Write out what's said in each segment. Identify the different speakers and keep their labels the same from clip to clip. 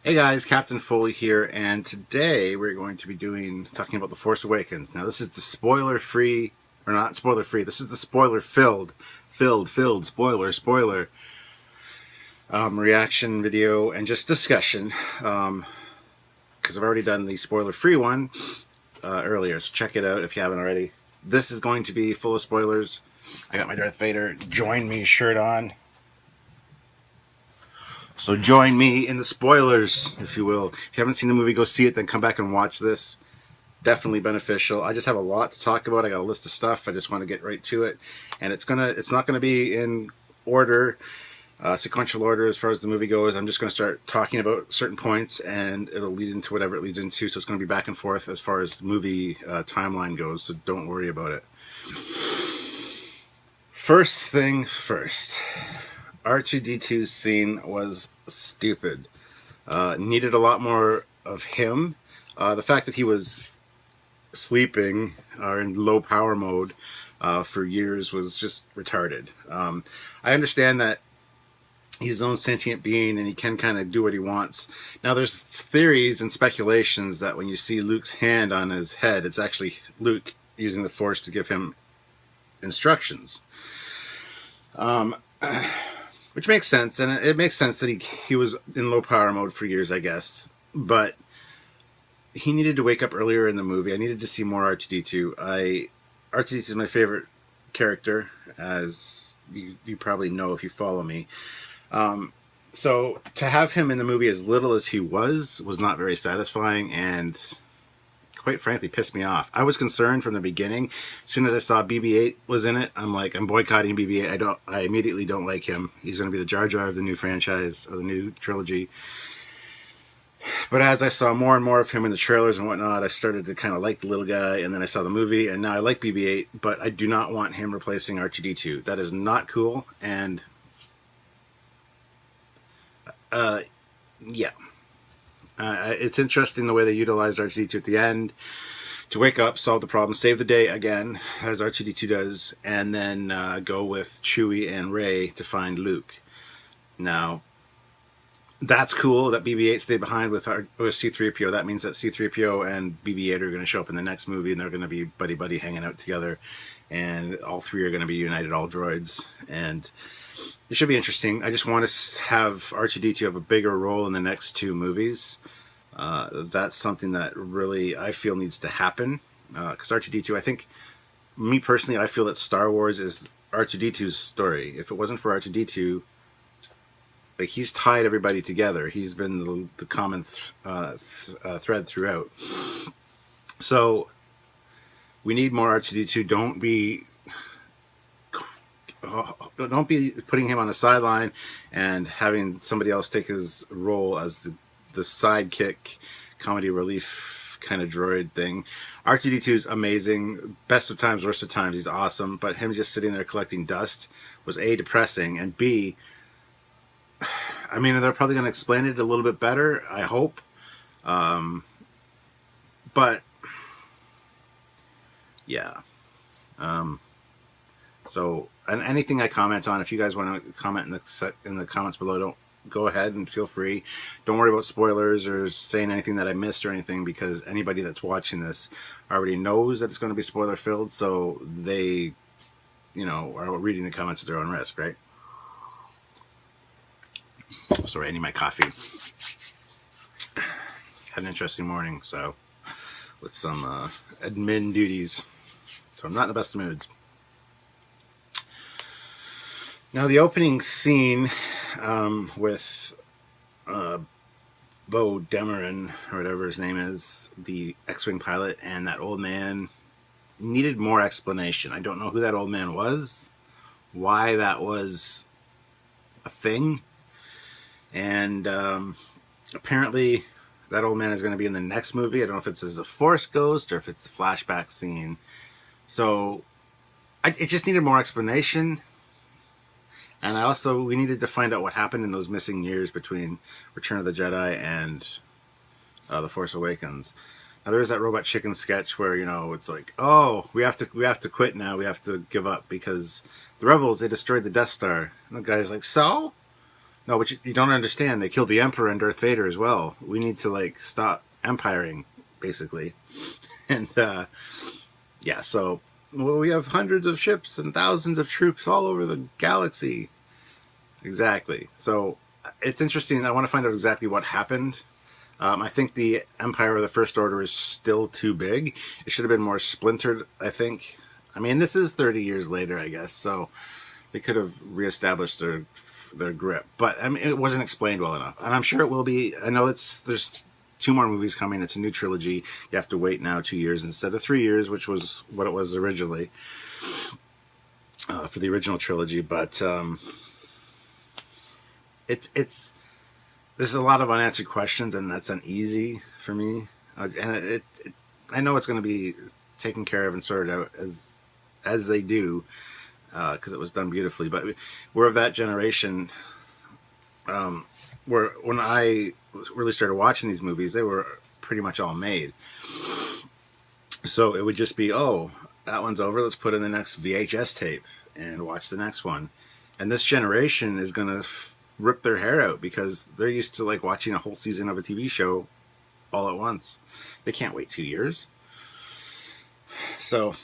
Speaker 1: Hey guys, Captain Foley here, and today we're going to be talking about The Force Awakens. Now this is the spoiler-free, or not spoiler-free, this is the spoiler-filled, spoiler, reaction video and just discussion, because I've already done the spoiler-free one earlier, so check it out if you haven't already. This is going to be full of spoilers. I got my Darth Vader Join Me shirt on. So join me in the spoilers, if you will. If you haven't seen the movie, go see it, then come back and watch this. Definitely beneficial. I just have a lot to talk about. I got a list of stuff. I just want to get right to it. And it's not gonna be in order, sequential order as far as the movie goes. I'm just gonna start talking about certain points, and it'll lead into whatever it leads into. So it's gonna be back and forth as far as the movie timeline goes. So don't worry about it. First things first. R2-D2's scene was stupid. Needed a lot more of him. The fact that he was sleeping or in low power mode for years was just retarded. I understand that he's his own sentient being and he can kind of do what he wants. Now there's theories and speculations that when you see Luke's hand on his head, it's actually Luke using the Force to give him instructions. Which makes sense, and it makes sense that he was in low power mode for years, I guess. But he needed to wake up earlier in the movie. I needed to see more R2-D2. R2-D2 is my favorite character, as you probably know if you follow me. So to have him in the movie as little as he was not very satisfying, and quite frankly pissed me off. I was concerned from the beginning. As soon as I saw BB-8 was in it, I'm like, I'm boycotting BB-8. I immediately don't like him. He's going to be the Jar Jar of the new franchise, or the new trilogy. But as I saw more and more of him in the trailers and whatnot, I started to kind of like the little guy, and then I saw the movie, and now I like BB-8, but I do not want him replacing R2-D2. That is not cool, and yeah. It's interesting the way they utilized R2-D2 at the end to wake up, solve the problem, save the day again, as R2-D2 does, and then go with Chewie and Rey to find Luke. Now, that's cool that BB-8 stayed behind with C-3PO. That means that C-3PO and BB-8 are going to show up in the next movie, and they're going to be buddy-buddy hanging out together, and all three are going to be united, all droids, and it should be interesting. I just want to have R2-D2 have a bigger role in the next two movies. That's something that really I feel needs to happen. Because R2-D2, I think, me personally, I feel that Star Wars is R2-D2's story. If it wasn't for R2-D2, like, he's tied everybody together. He's been the common thread throughout. So we need more R2-D2. Don't be putting him on the sideline and having somebody else take his role as the sidekick, comedy relief kind of droid thing. R2-D2 is amazing. Best of times, worst of times. He's awesome. But him just sitting there collecting dust was A, depressing, and B, I mean, they're probably going to explain it a little bit better, I hope. But yeah. So, and anything I comment on, if you guys want to comment in the comments below, don't go ahead and feel free. Don't worry about spoilers or saying anything that I missed or anything, because anybody that's watching this already knows that it's going to be spoiler filled, so they, are reading the comments at their own risk, right? Sorry, I need my coffee. Had an interesting morning, so with some admin duties, so I'm not in the best of moods. Now, the opening scene with Bo Dameron, or whatever his name is, the X-Wing pilot, and that old man needed more explanation. I don't know who that old man was, why that was a thing, and apparently that old man is going to be in the next movie. I don't know if it's as a Force ghost or if it's a flashback scene. So it just needed more explanation. And we needed to find out what happened in those missing years between Return of the Jedi and The Force Awakens. Now there is that Robot Chicken sketch where, it's like, oh, we have to quit now. We have to give up because the rebels, they destroyed the Death Star. And the guy's like, so? No, but you don't understand. They killed the Emperor and Darth Vader as well. We need to like stop empiring, basically. And yeah, so well, we have hundreds of ships and thousands of troops all over the galaxy. Exactly. So it's interesting. I want to find out exactly what happened. I think the Empire of the First Order is still too big. It should have been more splintered, I think. I mean, this is 30 years later, I guess, so they could have reestablished their grip. But I mean, it wasn't explained well enough, and I'm sure it will be. I know there's 2 more movies coming. It's a new trilogy. You have to wait now 2 years instead of 3 years, which was what it was originally for the original trilogy. But it's there's a lot of unanswered questions, and that's uneasy for me. And I know it's going to be taken care of and sorted out as they do, because it was done beautifully. But we're of that generation where when I really started watching these movies, they were pretty much all made. So it would just be, oh, that one's over. Let's put in the next VHS tape and watch the next one. And this generation is going to rip their hair out because they're used to like watching a whole season of a TV show all at once. They can't wait 2 years. So,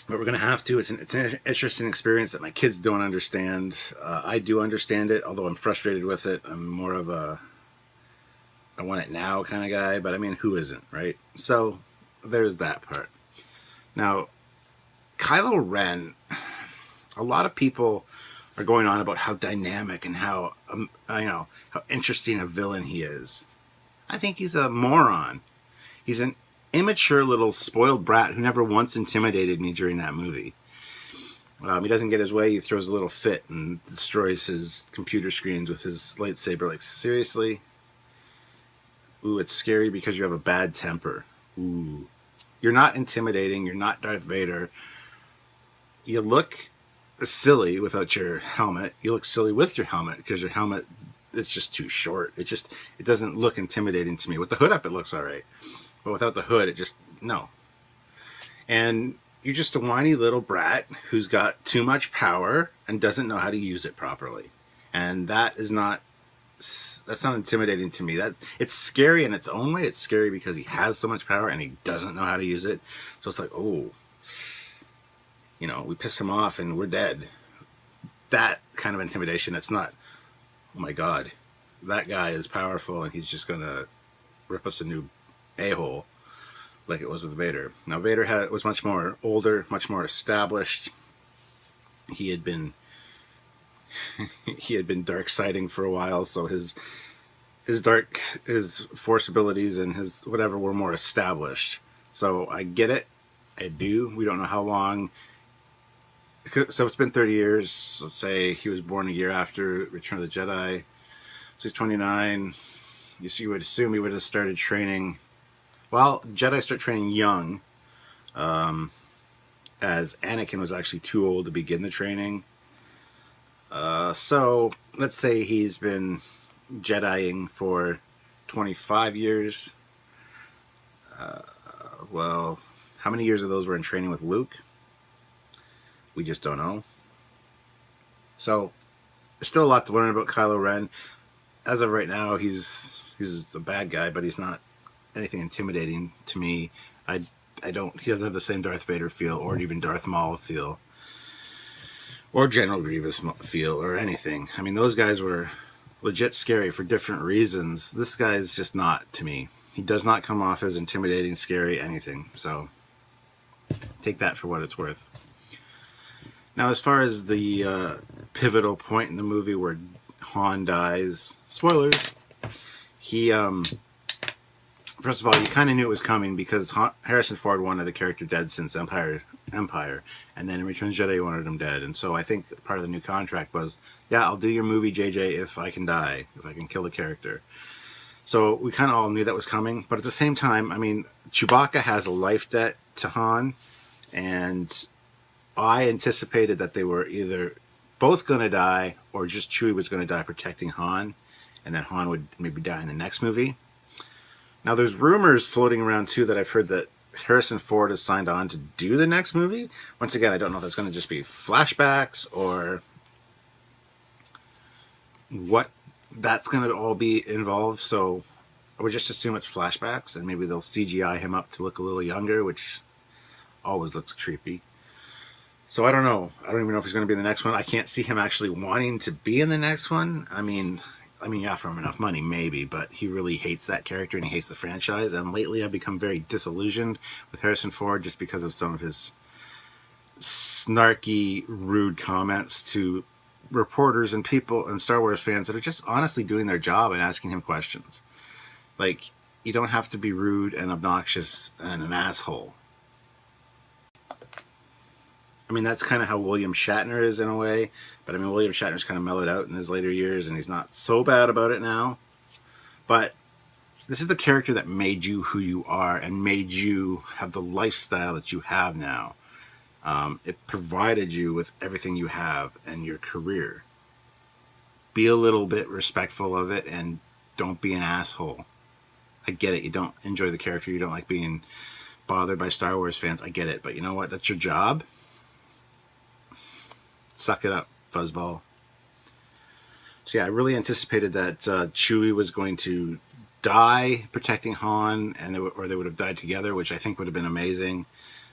Speaker 1: but we're going to have to. It's an interesting experience that my kids don't understand. I do understand it, although I'm frustrated with it. I'm more of I want it now kind of guy, but I mean, who isn't, right? So there's that part. Now, Kylo Ren, a lot of people are going on about how dynamic and how how interesting a villain he is. I think he's a moron. He's an immature little spoiled brat who never once intimidated me during that movie. He doesn't get his way. He throws a little fit and destroys his computer screens with his lightsaber. Like, seriously? Ooh, it's scary because you have a bad temper. Ooh. You're not intimidating. You're not Darth Vader. You look silly without your helmet. You look silly with your helmet because your helmet, it's just too short. It doesn't look intimidating to me. With the hood up, it looks all right. But without the hood, it just, no. And you're just a whiny little brat who's got too much power and doesn't know how to use it properly. And that's not intimidating to me. That it's scary in its own way. It's scary because he has so much power and he doesn't know how to use it. So it's like, oh, we piss him off and we're dead. That kind of intimidation. It's not, oh my God, that guy is powerful and he's just going to rip us a new a-hole like it was with Vader. Now, Vader was much more older, much more established. He had been dark siding for a while, so his force abilities and his whatever were more established. So I get it. I do. We don't know how long. So it's been 30 years. Let's say he was born a year after Return of the Jedi. So he's 29. You would assume he would have started training. Well, Jedi start training young, as Anakin was actually too old to begin the training. So let's say he's been Jediing for 25 years. Well, how many years of those were in training with Luke? We just don't know. So there's still a lot to learn about Kylo Ren. As of right now, he's a bad guy, but he's not anything intimidating to me. He doesn't have the same Darth Vader feel, or even Darth Maul feel, or General Grievous feel, or anything. I mean, those guys were legit scary for different reasons. This guy is just not to me. He does not come off as intimidating, scary, anything. So take that for what it's worth. Now, as far as the pivotal point in the movie where Han dies, spoilers, he, first of all, you kind of knew it was coming because Harrison Ford wanted the character dead since Empire, and then in Return of the Jedi, he wanted him dead. And so I think part of the new contract was, yeah, I'll do your movie, JJ, if I can die, if I can kill the character. So we kind of all knew that was coming. But at the same time, I mean, Chewbacca has a life debt to Han, and I anticipated that they were either both going to die or just Chewie was going to die protecting Han, and then Han would maybe die in the next movie. Now, there's rumors floating around, too, that I've heard that Harrison Ford has signed on to do the next movie. Once again, I don't know if it's going to just be flashbacks or, what that's going to all be involved. So I would just assume it's flashbacks, and maybe they'll CGI him up to look a little younger, which always looks creepy. So I don't know. I don't even know if he's going to be in the next one. I can't see him actually wanting to be in the next one. I mean, you offer him enough money, maybe, but he really hates that character and he hates the franchise. And lately I've become very disillusioned with Harrison Ford just because of some of his snarky, rude comments to reporters and people and Star Wars fans that are just honestly doing their job and asking him questions. Like, you don't have to be rude and obnoxious and an asshole. I mean, that's kind of how William Shatner is in a way. But I mean, William Shatner's kind of mellowed out in his later years, and he's not so bad about it now. But this is the character that made you who you are and made you have the lifestyle that you have now. It provided you with everything you have and your career. Be a little bit respectful of it and don't be an asshole. I get it. You don't enjoy the character. You don't like being bothered by Star Wars fans. I get it. But you know what? That's your job. Suck it up, fuzzball. So yeah, I really anticipated that Chewie was going to die protecting Han, and or they would have died together, which I think would have been amazing.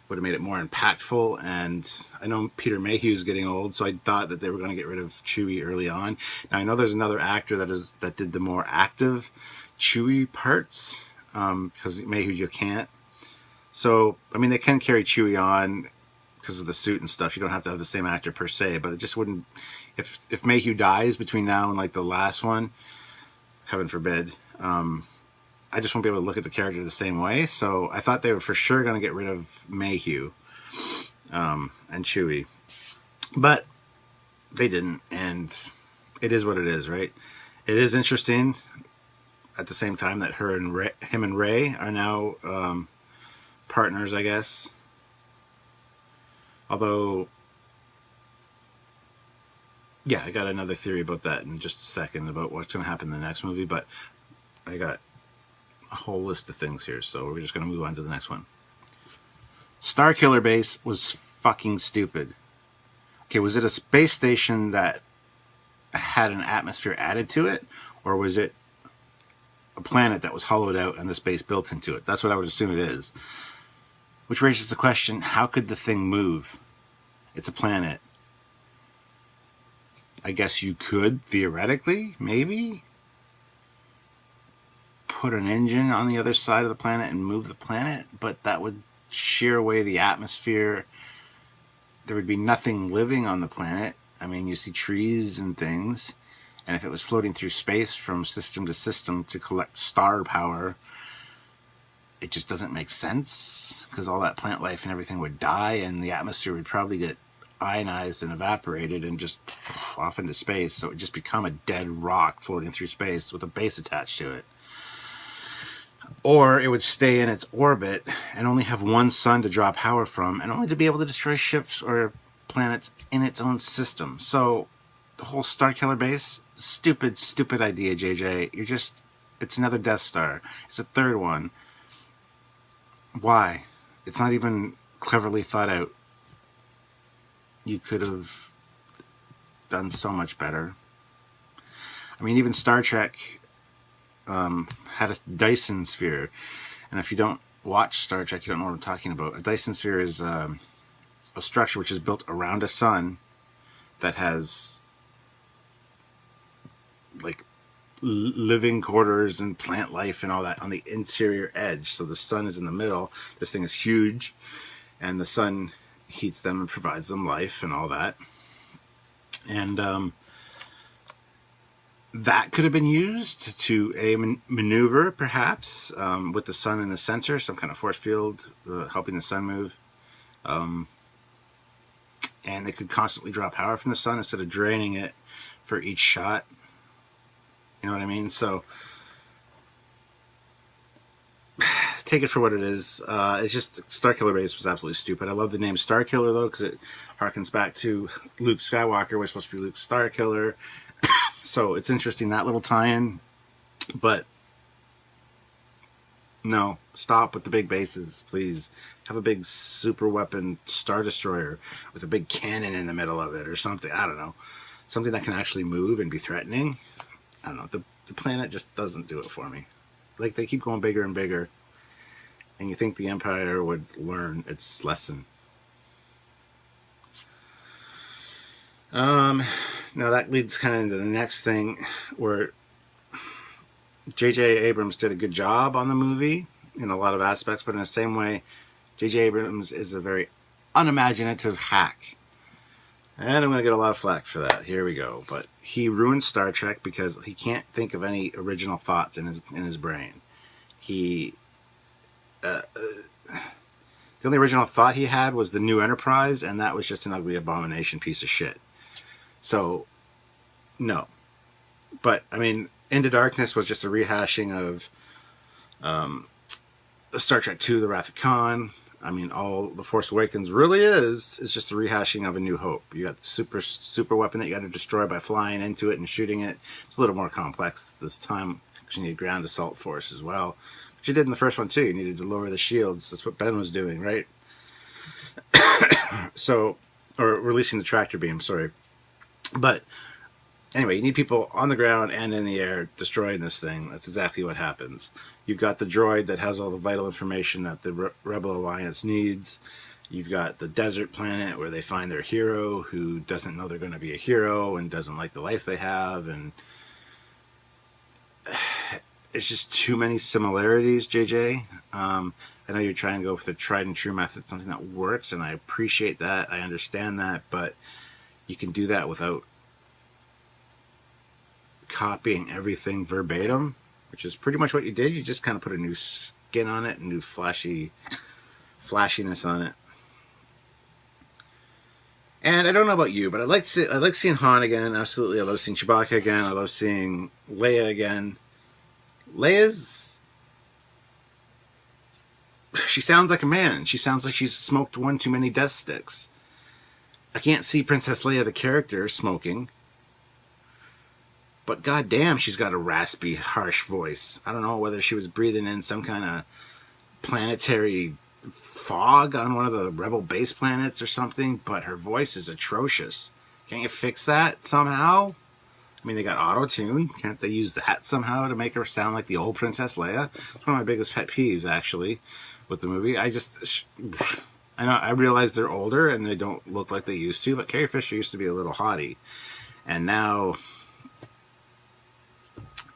Speaker 1: Would have made it more impactful. And I know Peter Mayhew's getting old, so I thought that they were going to get rid of Chewie early on. Now I know there's another actor that did the more active Chewie parts, because Mayhew you can't. So I mean, they can carry Chewie on because of the suit and stuff. You don't have to have the same actor per se, but it just wouldn't. If Mayhew dies between now and like the last one, heaven forbid, I just won't be able to look at the character the same way. So I thought they were for sure going to get rid of Mayhew and Chewie, but they didn't, and it is what it is, right? It is interesting at the same time that him and Rey are now partners, I guess. Although, yeah, I got another theory about that in just a second about what's going to happen in the next movie, but I got a whole list of things here, so we're just going to move on to the next one. Starkiller Base was fucking stupid. Okay, was it a space station that had an atmosphere added to it, or was it a planet that was hollowed out and the space built into it? That's what I would assume it is. Which raises the question, how could the thing move? It's a planet. I guess you could, theoretically, maybe, put an engine on the other side of the planet and move the planet, but that would shear away the atmosphere. There would be nothing living on the planet. I mean, you see trees and things, and if it was floating through space from system to system to collect star power, it just doesn't make sense, because all that plant life and everything would die, and the atmosphere would probably get ionized and evaporated and just off into space. So it would just become a dead rock floating through space with a base attached to it. Or it would stay in its orbit and only have one sun to draw power from, and only to be able to destroy ships or planets in its own system. So the whole Starkiller Base, stupid idea, JJ. It's another Death Star. It's a third one. Why? It's not even cleverly thought out. You could have done so much better. I mean, even Star Trek had a Dyson sphere. And if you don't watch Star Trek, you don't know what I'm talking about. A Dyson sphere is a structure which is built around a sun that has like living quarters and plant life and all that on the interior edge. So the sun is in the middle. This thing is huge, and the sun heats them and provides them life and all that. And that could have been used to maneuver, perhaps, with the sun in the center, some kind of force field helping the sun move. And they could constantly draw power from the sun instead of draining it for each shot. You know what I mean? So take it for what it is. It's just Starkiller Base was absolutely stupid. I love the name Starkiller, though, because it harkens back to Luke Skywalker. We're supposed to be Luke Starkiller. So it's interesting, that little tie-in. But no, stop with the big bases, please. Have a big super weapon Star Destroyer with a big cannon in the middle of it or something. I don't know. Something that can actually move and be threatening. I don't know, the planet just doesn't do it for me. Like, they keep going bigger and bigger, and you think the Empire would learn its lesson. Now that leads kind of into the next thing, where J.J. Abrams did a good job on the movie in a lot of aspects, but in the same way, J.J. Abrams is a very unimaginative hack. And I'm going to get a lot of flack for that. Here we go. But he ruined Star Trek because he can't think of any original thoughts in his brain. The only original thought he had was the New Enterprise, and that was just an ugly abomination piece of shit. So, no. But, I mean, Into Darkness was just a rehashing of Star Trek II, The Wrath of Khan. I mean, all The Force Awakens really is just a rehashing of A New Hope. You got the super weapon that you got to destroy by flying into it and shooting it. It's a little more complex this time because you need ground assault force as well. But you did in the first one too. You needed to lower the shields. That's what Ben was doing, right? So, or releasing the tractor beam, sorry. But anyway, you need people on the ground and in the air destroying this thing. That's exactly what happens. You've got the droid that has all the vital information that the Rebel Alliance needs. You've got the desert planet where they find their hero who doesn't know they're going to be a hero and doesn't like the life they have. And it's just too many similarities, JJ. I know you're trying to go with a tried and true method, something that works, and I appreciate that. I understand that, but you can do that without copying everything verbatim, which is pretty much what you did. You just kind of put a new skin on it, a new flashiness on it. And I don't know about you, but I like seeing Han again. Absolutely, I love seeing Chewbacca again. I love seeing Leia again. She sounds like a man. She sounds like she's smoked one too many death sticks. I can't see Princess Leia, the character, smoking. But goddamn, she's got a raspy, harsh voice. I don't know whether she was breathing in some kind of planetary fog on one of the rebel base planets or something, but her voice is atrocious. Can't you fix that somehow? I mean, they got auto-tune. Can't they use that somehow to make her sound like the old Princess Leia? It's one of my biggest pet peeves, actually, with the movie. I know, I realize they're older and they don't look like they used to, but Carrie Fisher used to be a little haughty. And now,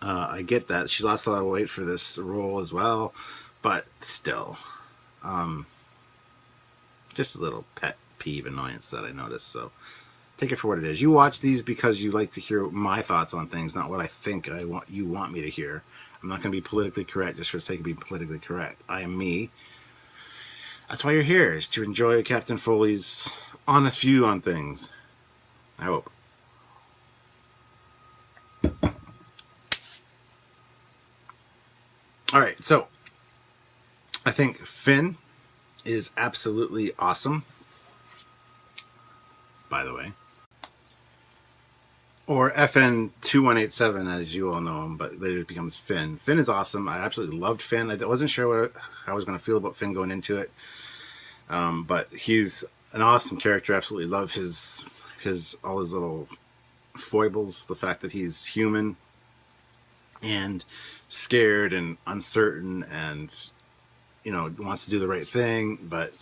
Speaker 1: I get that. She lost a lot of weight for this role as well, but still, just a little pet peeve annoyance that I noticed. So take it for what it is. You watch these because you like to hear my thoughts on things, not what I think you want me to hear. I'm not going to be politically correct just for the sake of being politically correct. I am me. That's why you're here, is to enjoy Captain Foley's honest view on things. I hope. All right, so I think Finn is absolutely awesome, by the way. Or FN2187, as you all know him, but later it becomes Finn. Finn is awesome. I absolutely loved Finn. I wasn't sure how I was going to feel about Finn going into it, but he's an awesome character. Absolutely love his all his little foibles. The fact that he's human and scared and uncertain, and wants to do the right thing, but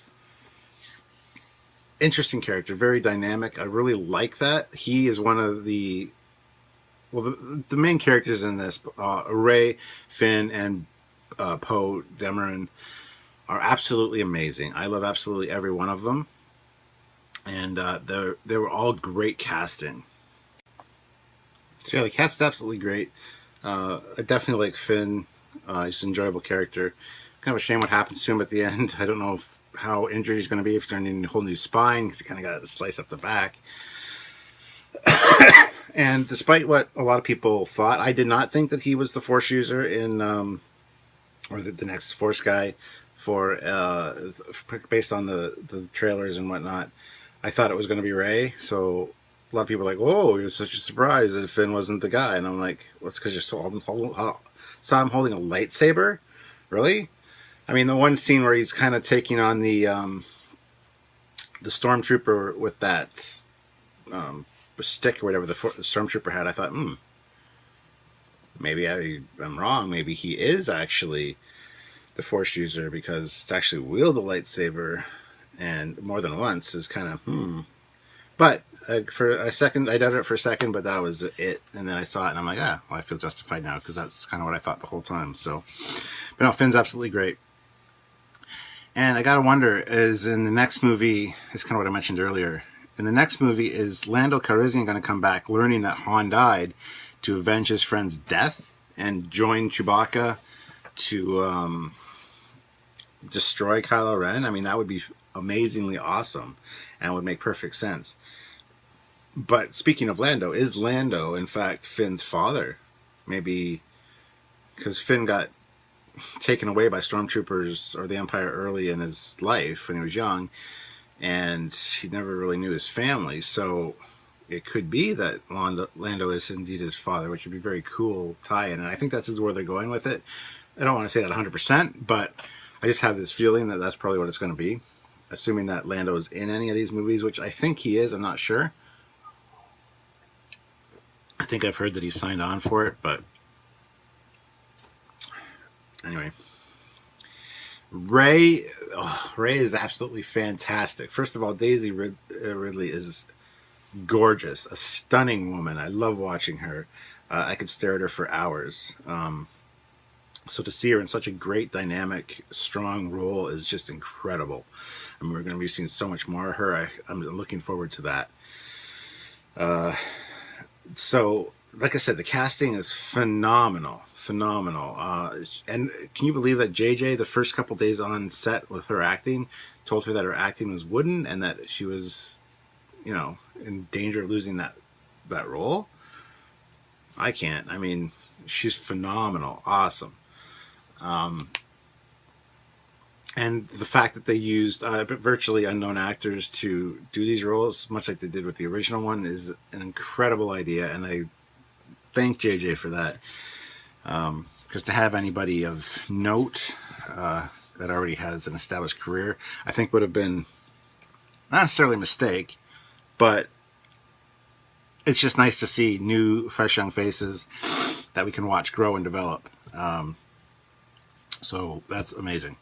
Speaker 1: interesting character, very dynamic. I really like that. He is one of the main characters in this. Rey, Finn, and Poe Dameron are absolutely amazing. I love absolutely every one of them, and they were all great casting. So yeah, the cast is absolutely great. I definitely like Finn. He's an enjoyable character. Kind of a shame what happens to him at the end. I don't know how injured he's going to be, if he's going to need a whole new spine, because he kind of got a slice up the back. And despite what a lot of people thought, I did not think that he was the Force user in, or the next Force guy based on the trailers and whatnot. I thought it was going to be Rey, so a lot of people were like, "Whoa, it was such a surprise if Finn wasn't the guy." And I'm like, "Well, it's because you saw him holding a lightsaber? Really?" I mean, the one scene where he's kind of taking on the stormtrooper with that stick or whatever the stormtrooper had, I thought, maybe I'm wrong. Maybe he is actually the Force user, because to actually wield a lightsaber and more than once is kind of. But for a second, I doubted it for a second, but that was it. And then I saw it, and I'm like, well, I feel justified now, because that's kind of what I thought the whole time. So, but no, Finn's absolutely great. And I gotta wonder, is in the next movie, is kind of what I mentioned earlier. In the next movie, is Lando Calrissian going to come back, learning that Han died, to avenge his friend's death and join Chewbacca to destroy Kylo Ren? I mean, that would be amazingly awesome and would make perfect sense. But speaking of Lando, is Lando in fact Finn's father? Maybe because Finn got taken away by stormtroopers or the Empire early in his life when he was young, and he never really knew his family. So it could be that Lando is indeed his father, which would be very cool tie-in. And I think that's where they're going with it. I don't want to say that 100%, but I just have this feeling that that's probably what it's going to be. Assuming that Lando is in any of these movies, which I think he is. I'm not sure. I think I've heard that he signed on for it, but anyway. Rey is absolutely fantastic. First of all, Daisy Ridley is gorgeous, a stunning woman. I love watching her. I could stare at her for hours. So to see her in such a great, dynamic, strong role is just incredible. I mean, we're going to be seeing so much more of her. I'm looking forward to that. So, like I said, the casting is phenomenal. And can you believe that JJ, the first couple days on set with her acting, told her that her acting was wooden and that she was, in danger of losing that role? I can't. I mean, she's phenomenal. Awesome. And the fact that they used virtually unknown actors to do these roles, much like they did with the original one, is an incredible idea. And I thank JJ for that. Because to have anybody of note that already has an established career, I think would have been not necessarily a mistake, but it's just nice to see new, fresh young faces that we can watch grow and develop. So that's amazing.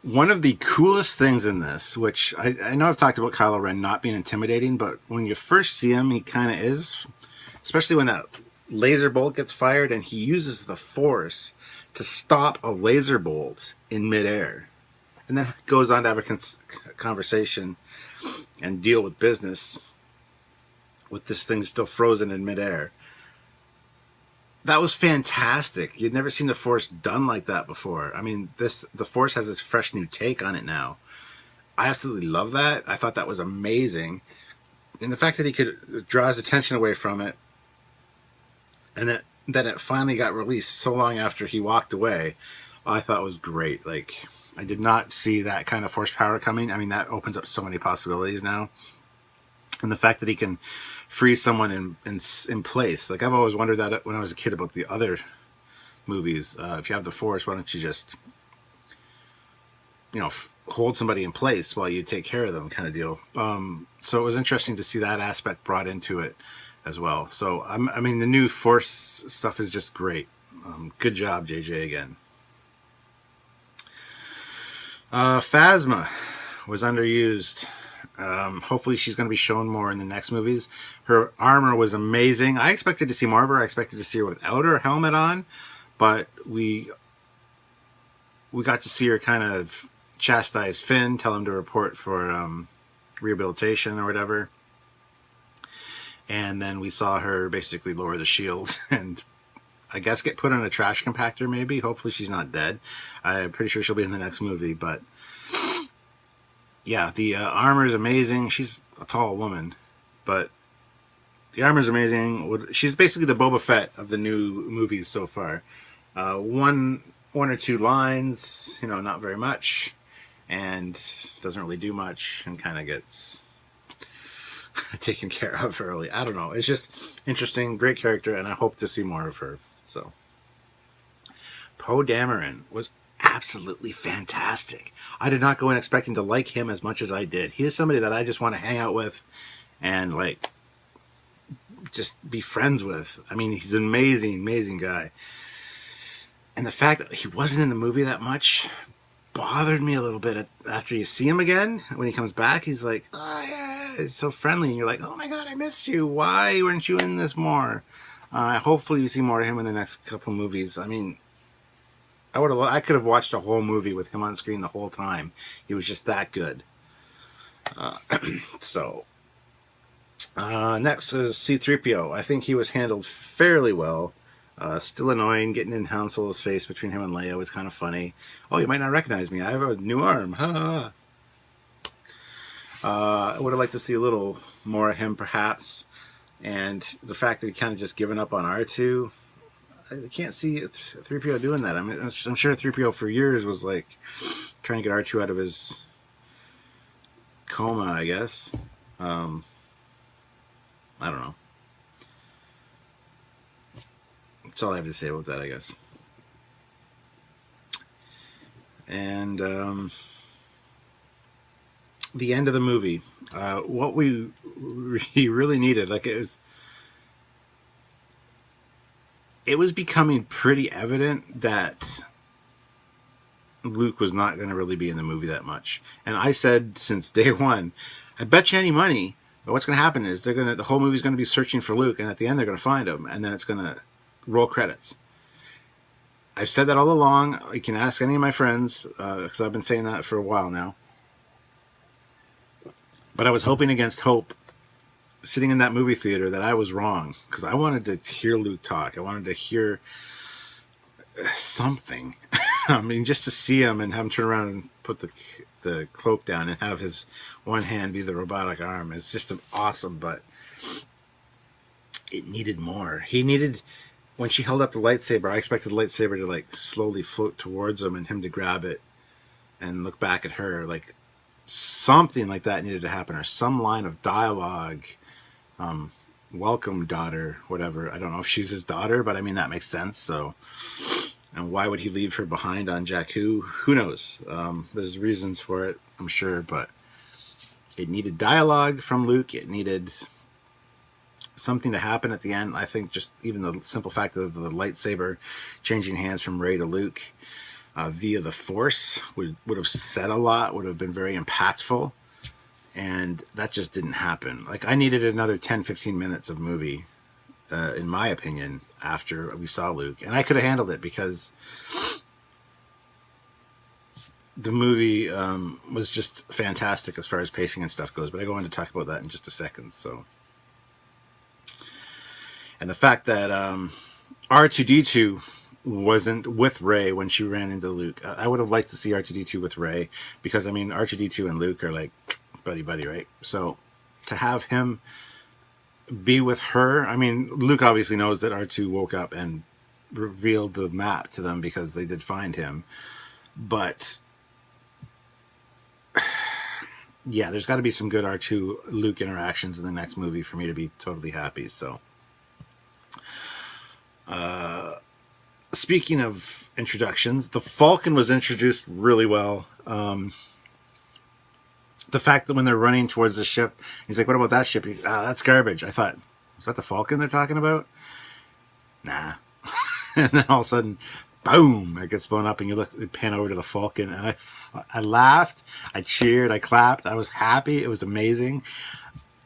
Speaker 1: One of the coolest things in this, which I know I've talked about Kylo Ren not being intimidating, but when you first see him, he kind of is, especially when that laser bolt gets fired and he uses the Force to stop a laser bolt in midair. And then goes on to have a conversation and deal with business with this thing still frozen in midair. That was fantastic. You'd never seen the Force done like that before. I mean, the Force has this fresh new take on it now. I absolutely love that. I thought that was amazing. And the fact that he could draw his attention away from it, and that it finally got released so long after he walked away, I thought was great. Like, I did not see that kind of Force power coming. I mean, that opens up so many possibilities now. And the fact that he can freeze someone in place. Like, I've always wondered that when I was a kid about the other movies. If you have the Force, why don't you just, hold somebody in place while you take care of them, kind of deal. So it was interesting to see that aspect brought into it as well. So, I mean, the new Force stuff is just great. Good job, JJ, again. Phasma was underused. Hopefully she's going to be shown more in the next movies. Her armor was amazing. I expected to see more of her. I expected to see her without her helmet on, but we got to see her kind of chastise Finn, tell him to report for rehabilitation or whatever. And then we saw her basically lower the shield and I guess get put in a trash compactor maybe. Hopefully she's not dead. I'm pretty sure she'll be in the next movie, but yeah, the armor is amazing. She's a tall woman, but the armor is amazing. She's basically the Boba Fett of the new movies so far. One or two lines, not very much, and doesn't really do much, and kind of gets taken care of early. I don't know. It's just interesting, great character, and I hope to see more of her. So, Poe Dameron was absolutely fantastic. I did not go in expecting to like him as much as I did. He is somebody that I just want to hang out with and just be friends with. I mean, he's an amazing guy. And the fact that he wasn't in the movie that much bothered me a little bit. After you see him again, when he comes back, he's like, oh yeah, he's so friendly. And you're like, oh my God, I missed you. Why weren't you in this more? Hopefully you see more of him in the next couple movies. I mean, I could have watched a whole movie with him on screen the whole time. He was just that good. Next is C-3PO. I think he was handled fairly well. Still annoying, getting in Han Solo's face between him and Leia was kind of funny. Oh, you might not recognize me. I have a new arm. I would have liked to see a little more of him, perhaps. And the fact that he kind of just given up on R2, I can't see 3PO doing that. I mean, I'm sure 3PO for years was like trying to get R2 out of his coma, I guess. I don't know. That's all I have to say about that, I guess. And the end of the movie, what we really needed, like it was becoming pretty evident that Luke was not going to really be in the movie that much. And I said since day one, I bet you any money, but what's going to happen is the whole movie's going to be searching for Luke, and at the end they're going to find him, and then it's going to roll credits. I've said that all along. You can ask any of my friends, because I've been saying that for a while now. But I was hoping against hope, sitting in that movie theater, that I was wrong, because I wanted to hear Luke talk. I wanted to hear something. I mean, just to see him and have him turn around and put the cloak down and have his one hand be the robotic arm is just awesome, but it needed more. He needed, when she held up the lightsaber, I expected the lightsaber to like slowly float towards him and him to grab it and look back at her. Like something like that needed to happen, or some line of dialogue. Welcome, daughter, whatever. I don't know if she's his daughter, but I mean, that makes sense. So, and why would he leave her behind on Jakku? Who knows? There's reasons for it, I'm sure, but it needed dialogue from Luke. It needed something to happen at the end. I think just even the simple fact of the lightsaber changing hands from Rey to Luke via the Force would have said a lot, would have been very impactful. And that just didn't happen. Like, I needed another 10-15 minutes of movie, in my opinion, after we saw Luke. And I could have handled it because the movie was just fantastic as far as pacing and stuff goes. But I go on to talk about that in just a second. So, and the fact that R2-D2 wasn't with Rey when she ran into Luke. I would have liked to see R2-D2 with Rey, because, I mean, R2-D2 and Luke are like buddy, right? So to have him be with her, I mean, Luke obviously knows that R2 woke up and revealed the map to them because they did find him. But yeah, there's got to be some good R2 Luke interactions in the next movie for me to be totally happy. So speaking of introductions, the Falcon was introduced really well. The fact that when they're running towards the ship, he's like, what about that ship? That's garbage. I thought, was that the Falcon they're talking about? Nah. And then all of a sudden, boom, it gets blown up, and you pan over to the Falcon, and I laughed, I cheered, I clapped, I was happy, it was amazing.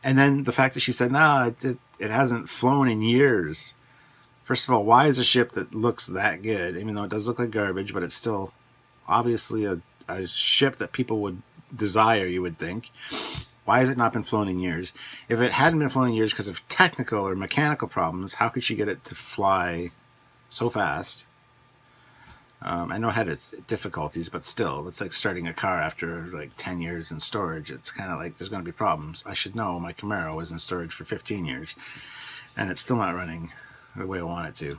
Speaker 1: And then the fact that she said, no, it hasn't flown in years. First of all, why is a ship that looks that good, even though it does look like garbage, but it's still obviously a ship that people would desire, you would think. Why has it not been flown in years? If it hadn't been flown in years because of technical or mechanical problems, how could she get it to fly so fast? I know it had its difficulties, but still, it's like starting a car after like 10 years in storage. It's kind of like there's going to be problems. I should know my Camaro was in storage for 15 years, and it's still not running the way I want it to.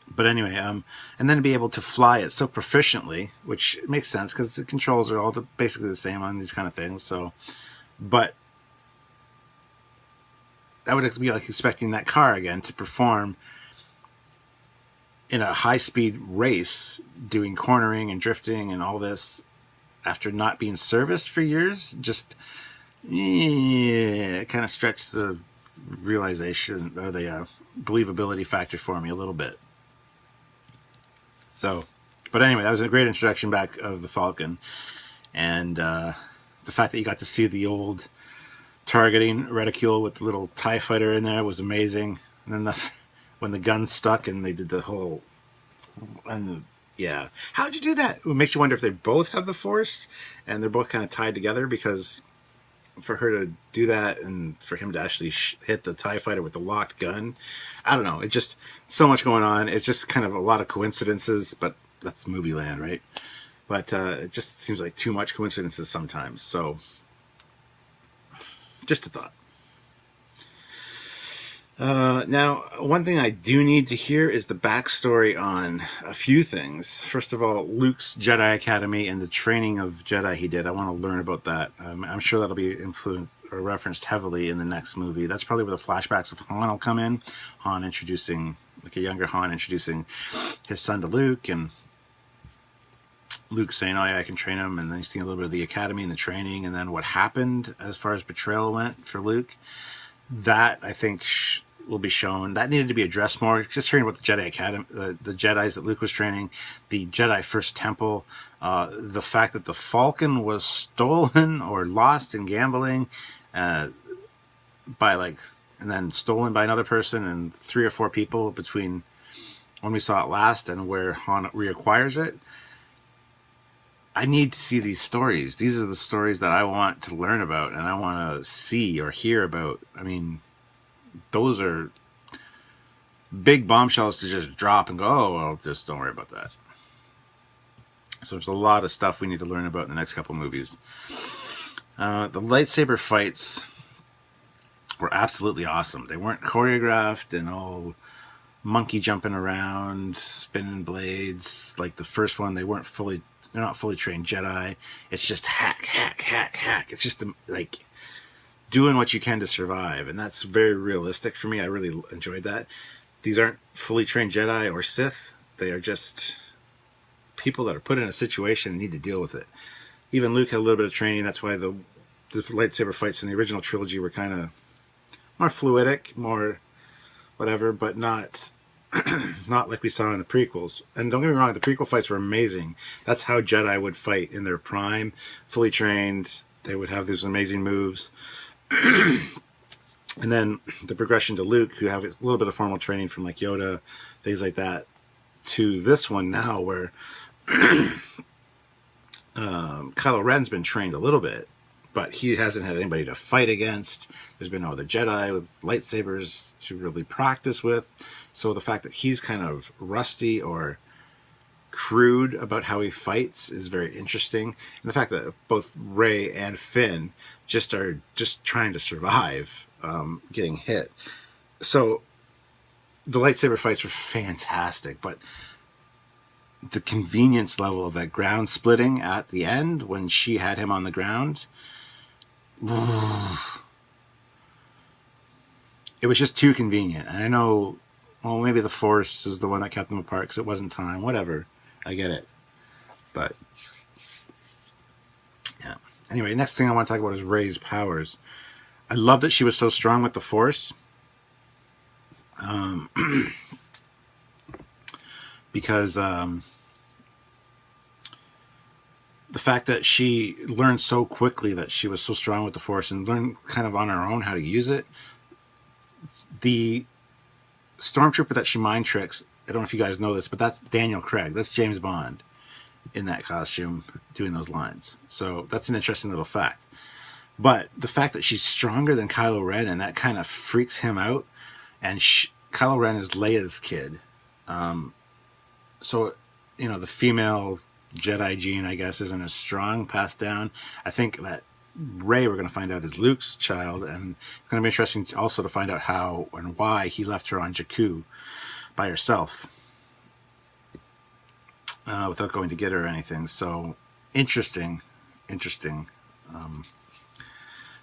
Speaker 1: But anyway, and then to be able to fly it so proficiently, which makes sense because the controls are all basically the same on these kind of things. So, but that would be like expecting that car again to perform in a high-speed race, doing cornering and drifting and all this after not being serviced for years. Just kind of stretched the realization or the believability factor for me a little bit. So, but anyway, that was a great introduction back of the Falcon, and the fact that you got to see the old targeting reticule with the little TIE fighter in there was amazing. And then when the gun stuck and they did the whole, and yeah, how'd you do that? It makes you wonder if they both have the Force and they're both kind of tied together, because for her to do that and for him to actually hit the TIE fighter with the locked gun, I don't know. It's just so much going on. It's just kind of a lot of coincidences, but that's movie land, right? But it just seems like too much coincidences sometimes. So just a thought. Now, one thing I do need to hear is the backstory on a few things. First of all, Luke's Jedi Academy and the training of Jedi he did. I want to learn about that. I'm sure that'll be influenced or referenced heavily in the next movie. That's probably where the flashbacks of Han will come in. Han introducing, like a younger Han introducing his son to Luke, and Luke saying, oh yeah, I can train him, and then you see a little bit of the academy and the training, and then what happened as far as betrayal went for Luke. That, I think, will be shown. That needed to be addressed more. Just hearing about the Jedi Academy, the Jedis that Luke was training, the Jedi First Temple, the fact that the Falcon was stolen or lost in gambling and then stolen by another person, and 3 or 4 people between when we saw it last and where Han reacquires it. I need to see these stories. These are the stories that I want to learn about and I want to see or hear about. I mean, those are big bombshells to just drop and go, oh, well, just don't worry about that. So there's a lot of stuff we need to learn about in the next couple movies. The lightsaber fights were absolutely awesome. They weren't choreographed and all monkey jumping around, spinning blades. Like the first one, they're not fully trained Jedi. It's just hack, hack, hack, hack. It's just like doing what you can to survive. And that's very realistic for me. I really enjoyed that. These aren't fully trained Jedi or Sith. They are just people that are put in a situation and need to deal with it. Even Luke had a little bit of training. That's why the lightsaber fights in the original trilogy were kind of more fluidic, more whatever, but not like we saw in the prequels. And don't get me wrong, the prequel fights were amazing. That's how Jedi would fight in their prime, fully trained. They would have these amazing moves. And then the progression to Luke, who have a little bit of formal training from like Yoda, things like that, to this one now where Kylo Ren's been trained a little bit, but he hasn't had anybody to fight against. There's been no other Jedi with lightsabers to really practice with. So the fact that he's kind of rusty or crude about how he fights is very interesting. And the fact that both Rey and Finn are just trying to survive, getting hit. So the lightsaber fights were fantastic, but the convenience level of that ground splitting at the end when she had him on the ground, it was just too convenient. And I know, well, maybe the Force is the one that kept them apart because it wasn't time. Whatever. I get it. But, yeah. Anyway, next thing I want to talk about is Rey's powers. I love that she was so strong with the Force. Because the fact that she learned so quickly that she was so strong with the Force and learned kind of on her own how to use it. The stormtrooper that she mind tricks, I don't know if you guys know this, but that's Daniel Craig. That's James Bond in that costume doing those lines. So that's an interesting little fact. But the fact that she's stronger than Kylo Ren, and that kind of freaks him out. And Kylo Ren is Leia's kid. So, you know, the female Jedi gene, I guess, isn't as strong passed down. I think that Rey, we're going to find out, is Luke's child. And it's going to be interesting also to find out how and why he left her on Jakku by herself without going to get her or anything. So interesting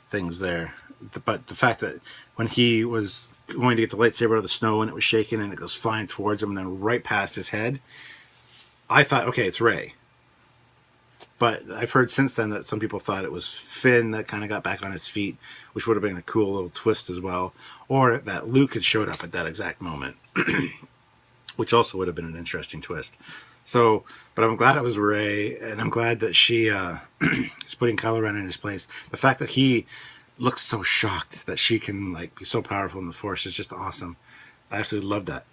Speaker 1: things there. But the fact that when he was going to get the lightsaber out of the snow and it was shaking and it goes flying towards him and then right past his head, I thought, okay, it's Rey. But I've heard since then that some people thought it was Finn that kind of got back on his feet, which would have been a cool little twist as well. Or that Luke had showed up at that exact moment, which also would have been an interesting twist. So, but I'm glad it was Rey, and I'm glad that she is putting Kylo Ren in his place. The fact that he looks so shocked that she can like be so powerful in the Force is just awesome. I absolutely love that.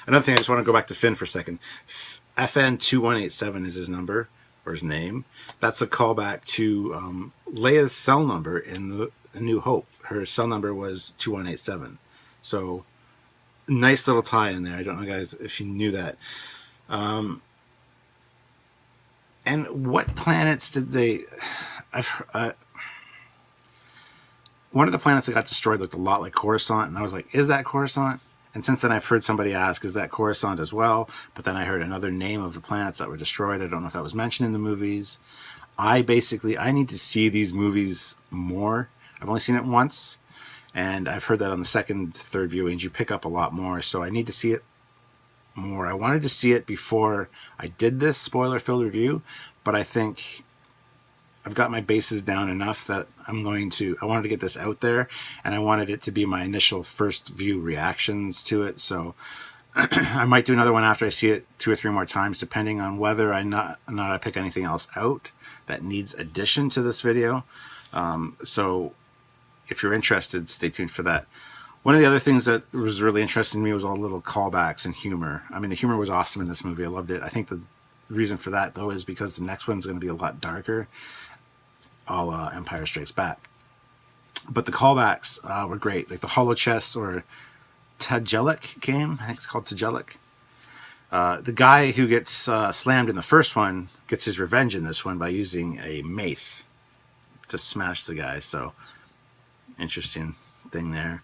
Speaker 1: Another thing, I just want to go back to Finn for a second. FN2187 is his number, or his name. That's a callback to Leia's cell number in A New Hope. Her cell number was 2187. So, nice little tie in there. I don't know, guys, if you knew that. And what planets did they... one of the planets that got destroyed looked a lot like Coruscant, and I was like, is that Coruscant? And since then I've heard somebody ask, is that Coruscant as well? But then I heard another name of the planets that were destroyed. I don't know if that was mentioned in the movies. I need to see these movies more. I've only seen it once, and I've heard that on the second, third viewings you pick up a lot more, so I need to see it more. I wanted to see it before I did this spoiler-filled review, but I think I've got my bases down enough that I wanted to get this out there, and I wanted it to be my initial first view reactions to it. So I might do another one after I see it 2 or 3 more times, depending on whether I pick anything else out that needs addition to this video. So if you're interested, stay tuned for that. One of the other things that was really interesting to me was all the little callbacks and humor. I mean, the humor was awesome in this movie. I loved it. I think the reason for that, though, is because the next one's going to be a lot darker, a la Empire Strikes Back. But the callbacks were great. Like the Hollow Chest or Tagelic game. I think it's called Tagelic. The guy who gets slammed in the first one gets his revenge in this one by using a mace to smash the guy. So, interesting thing there.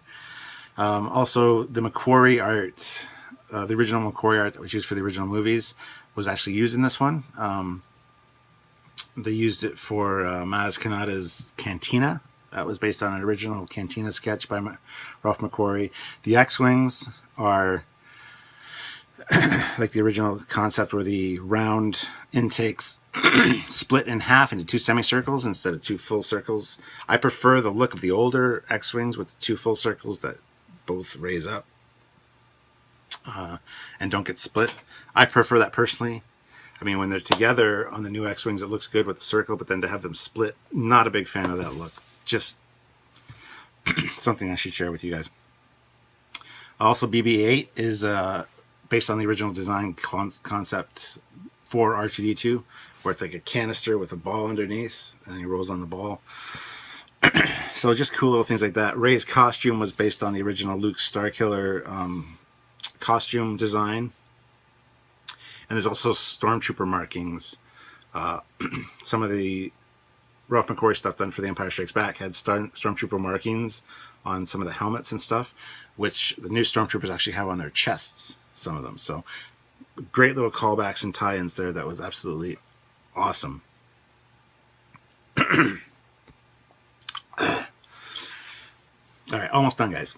Speaker 1: Also, the Macquarie art, the original Macquarie art that was used for the original movies, was actually used in this one. They used it for Maz Kanata's Cantina. That was based on an original Cantina sketch by Ralph McQuarrie. The X-Wings are like the original concept where the round intakes split in half into 2 semicircles instead of 2 full circles. I prefer the look of the older X-Wings with the 2 full circles that both raise up and don't get split. I prefer that personally. I mean, when they're together on the new X-Wings, it looks good with the circle, but then to have them split, not a big fan of that look. Just something I should share with you guys. Also, BB-8 is based on the original design concept for R2-D2, where it's like a canister with a ball underneath, and he rolls on the ball. So just cool little things like that. Rey's costume was based on the original Luke Starkiller costume design. And there's also stormtrooper markings. Some of the Ralph McQuarrie stuff done for The Empire Strikes Back had stormtrooper markings on some of the helmets and stuff, which the new stormtroopers actually have on their chests, some of them. So great little callbacks and tie-ins there. That was absolutely awesome. All right, almost done, guys.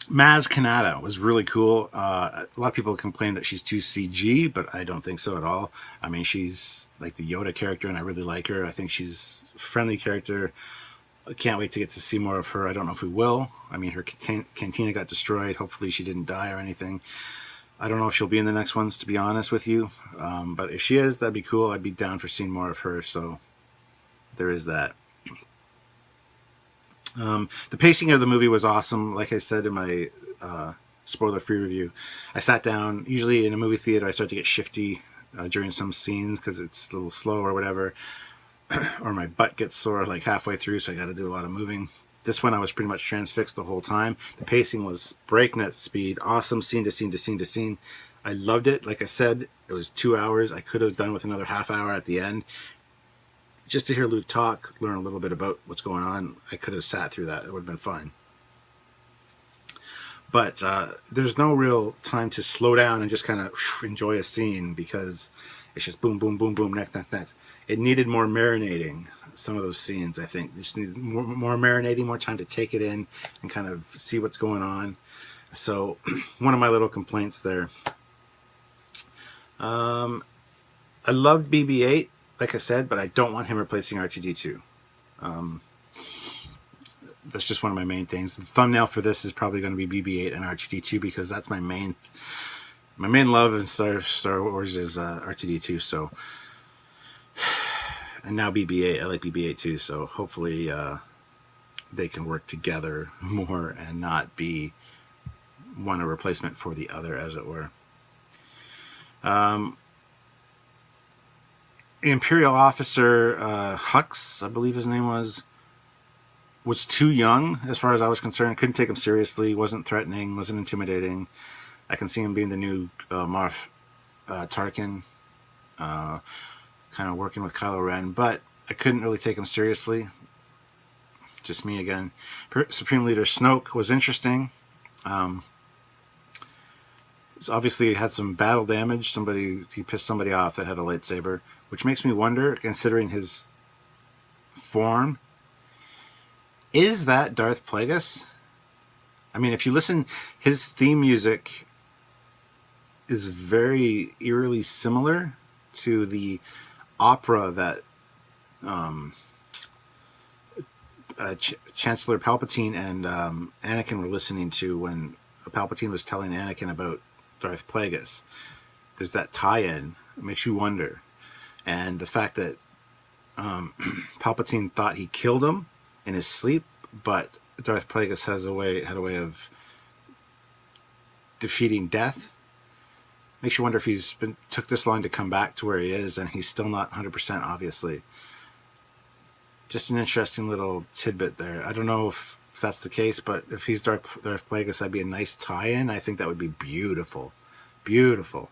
Speaker 1: Maz Kanata was really cool. A lot of people complain that she's too CG, but I don't think so at all. I mean, she's like the Yoda character, and I really like her. I think she's a friendly character. I can't wait to get to see more of her. I don't know if we will. I mean, her cantina got destroyed. Hopefully she didn't die or anything. I don't know if she'll be in the next ones, to be honest with you. But if she is, that'd be cool. I'd be down for seeing more of her. So there is that. The pacing of the movie was awesome. Like I said in my spoiler-free review, I sat down. Usually in a movie theater, I start to get shifty during some scenes because it's a little slow or whatever, or my butt gets sore like halfway through, so I got to do a lot of moving. This one, I was pretty much transfixed the whole time. The pacing was breakneck speed, awesome, scene to scene to scene to scene. I loved it. Like I said, it was 2 hours. I could have done with another half hour at the end. Just to hear Luke talk, learn a little bit about what's going on, I could have sat through that. It would have been fine. But there's no real time to slow down and just kind of enjoy a scene because it's just boom, boom, boom, boom, next, next, next. It needed more marinating, some of those scenes, I think. They just needed more marinating, more time to take it in and kind of see what's going on. So one of my little complaints there. I loved BB-8, like I said, but I don't want him replacing R2-D2. That's just one of my main things. The thumbnail for this is probably going to be BB-8 and R2-D2 because that's my main love in Star Wars is R2-D2. So, and now BB-8. I like BB-8 too. So hopefully they can work together more and not be one a replacement for the other, as it were. The Imperial officer Hux, I believe his name was too young as far as I was concerned. Couldn't take him seriously. Wasn't threatening. Wasn't intimidating. I can see him being the new Moff Tarkin, kind of working with Kylo Ren, but I couldn't really take him seriously. Just me again. Supreme Leader Snoke was interesting. Obviously had some battle damage. He pissed somebody off that had a lightsaber, which makes me wonder, considering his form, is that Darth Plagueis? I mean, if you listen, his theme music is very eerily similar to the opera that Chancellor Palpatine and Anakin were listening to when Palpatine was telling Anakin about Darth Plagueis. There's that tie-in. It makes you wonder. And the fact that Palpatine thought he killed him in his sleep, but Darth Plagueis had a way of defeating death. Makes you wonder if took this long to come back to where he is, and he's still not 100%, obviously. Just an interesting little tidbit there. I don't know if that's the case, but if he's Darth Plagueis, that'd be a nice tie-in. I think that would be beautiful, beautiful.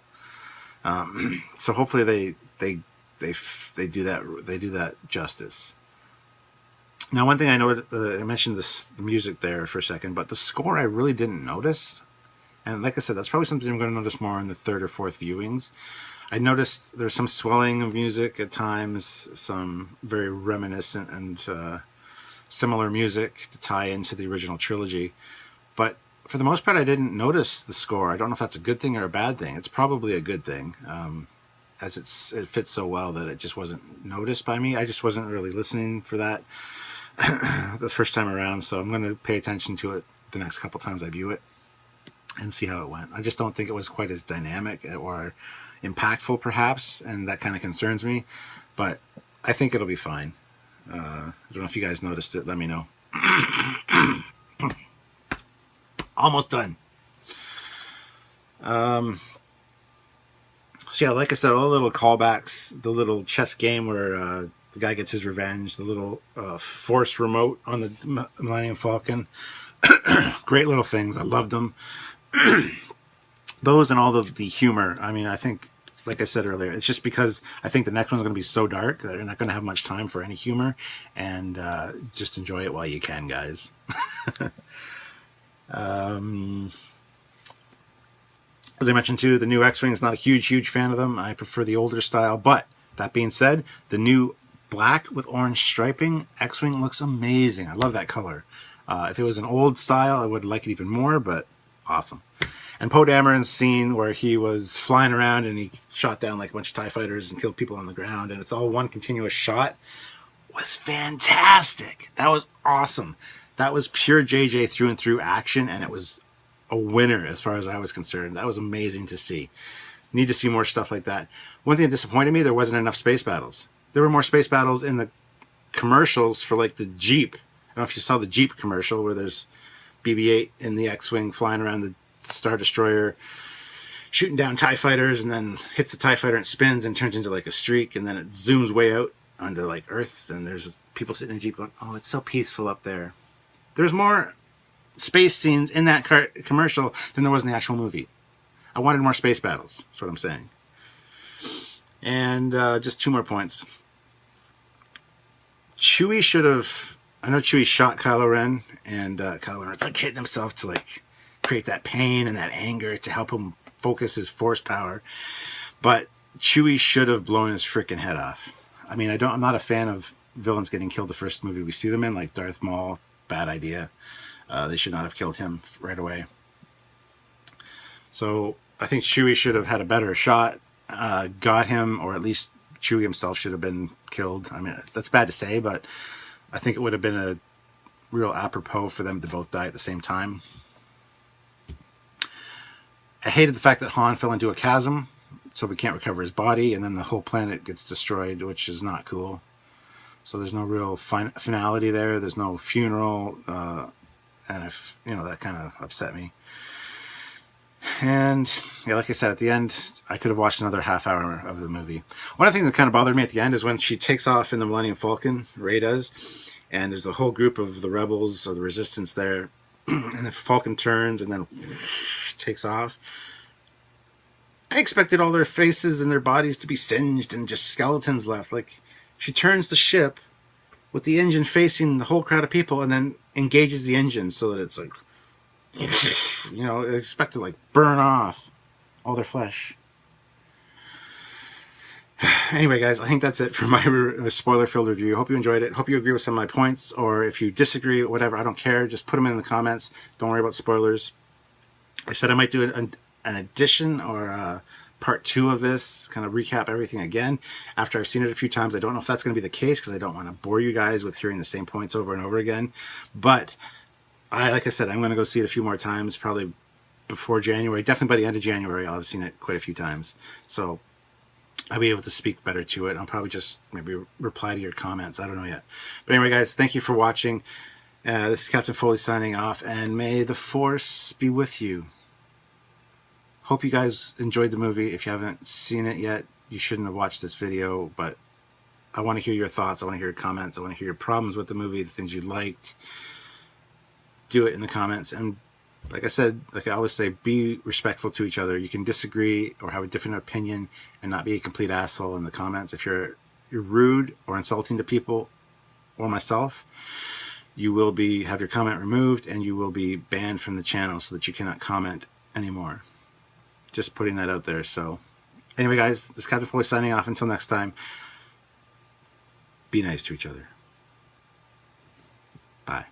Speaker 1: So hopefully they do that justice. Now, one thing I know, I mentioned the music there for a second, but the score I really didn't notice. And like I said, that's probably something I'm going to notice more in the third or fourth viewings. I noticed there's some swelling of music at times, some very reminiscent and similar music to tie into the original trilogy. But for the most part, I didn't notice the score. I don't know if that's a good thing or a bad thing. It's probably a good thing, as it fits so well that it just wasn't noticed by me. I just wasn't really listening for that the first time around, so I'm going to pay attention to it the next couple times I view it and see how it went. I just don't think it was quite as dynamic or impactful, perhaps, and that kind of concerns me, but I think it'll be fine. I don't know if you guys noticed it. Let me know. Almost done. So yeah, like I said, all the little callbacks, the little chess game where the guy gets his revenge, the little force remote on the Millennium Falcon. Great little things. I loved them. Those and all the humor. I mean, I think, like I said earlier, it's just because I think the next one's going to be so dark that you're not going to have much time for any humor, and just enjoy it while you can, guys. As I mentioned too, the new X-Wing is not a huge fan of them. I prefer the older style, but that being said, the new black with orange striping X-Wing looks amazing. I love that color. If it was an old style, I would like it even more, but awesome. And Poe Dameron's scene where he was flying around and he shot down like a bunch of TIE fighters and killed people on the ground, and it's all one continuous shot, was fantastic. That was awesome. That was pure JJ through and through action, and it was a winner as far as I was concerned. That was amazing to see. Need to see more stuff like that. One thing that disappointed me, there wasn't enough space battles. There were more space battles in the commercials for like the Jeep. I don't know if you saw the Jeep commercial where there's BB-8 in the X-Wing flying around the Star Destroyer, shooting down TIE fighters, and then hits the TIE fighter and spins and turns into like a streak, and then it zooms way out onto like Earth, and there's people sitting in a Jeep going, oh, it's so peaceful up there. There's more space scenes in that commercial than there was in the actual movie. I wanted more space battles. That's what I'm saying. And just 2 more points. Chewie should have... I know Chewie shot Kylo Ren, and Kylo Ren's like hitting himself to like create that pain and that anger to help him focus his force power. But Chewie should have blown his freaking head off. I mean, I'm not a fan of villains getting killed the first movie we see them in, like Darth Maul. Bad idea. They should not have killed him right away. So I think Chewie should have had a better shot got him, or at least Chewie himself should have been killed. I mean, that's bad to say, but I think it would have been a real apropos for them to both die at the same time. I hated the fact that Han fell into a chasm, so we can't recover his body, and then the whole planet gets destroyed, which is not cool. So there's no real finality there. There's no funeral, and if that kind of upset me. And yeah, like I said, at the end, I could have watched another half hour of the movie. One of the things that kind of bothered me at the end is when she takes off in the Millennium Falcon, Rey does, and there's a whole group of the rebels or the Resistance there, and the Falcon turns and then takes off. I expected all their faces and their bodies to be singed and just skeletons left. Like, she turns the ship with the engine facing the whole crowd of people and then engages the engine so that it's like, I expect to like burn off all their flesh. Anyway, guys, I think that's it for my spoiler-filled review. Hope you enjoyed it. Hope you agree with some of my points, or if you disagree, whatever, I don't care. Just put them in the comments. Don't worry about spoilers. I said I might do an addition or a part 2 of this, kind of recap everything again after I've seen it a few times. I don't know if that's going to be the case because I don't want to bore you guys with hearing the same points over and over again. But like I said, I'm going to go see it a few more times, probably before January. Definitely by the end of January, I'll have seen it quite a few times. So I'll be able to speak better to it. I'll probably just maybe reply to your comments. I don't know yet. But anyway, guys, thank you for watching. This is Captain Foley signing off, and may the Force be with you. Hope you guys enjoyed the movie. If you haven't seen it yet, you shouldn't have watched this video, but I want to hear your thoughts. I want to hear your comments. I want to hear your problems with the movie, the things you liked. Do it in the comments. And like I said, like I always say, be respectful to each other. You can disagree or have a different opinion and not be a complete asshole in the comments. If you're rude or insulting to people or myself, you will have your comment removed and you will be banned from the channel so that you cannot comment anymore. Just putting that out there. So anyway, guys, this is Captain Foley signing off. Until next time, be nice to each other. Bye.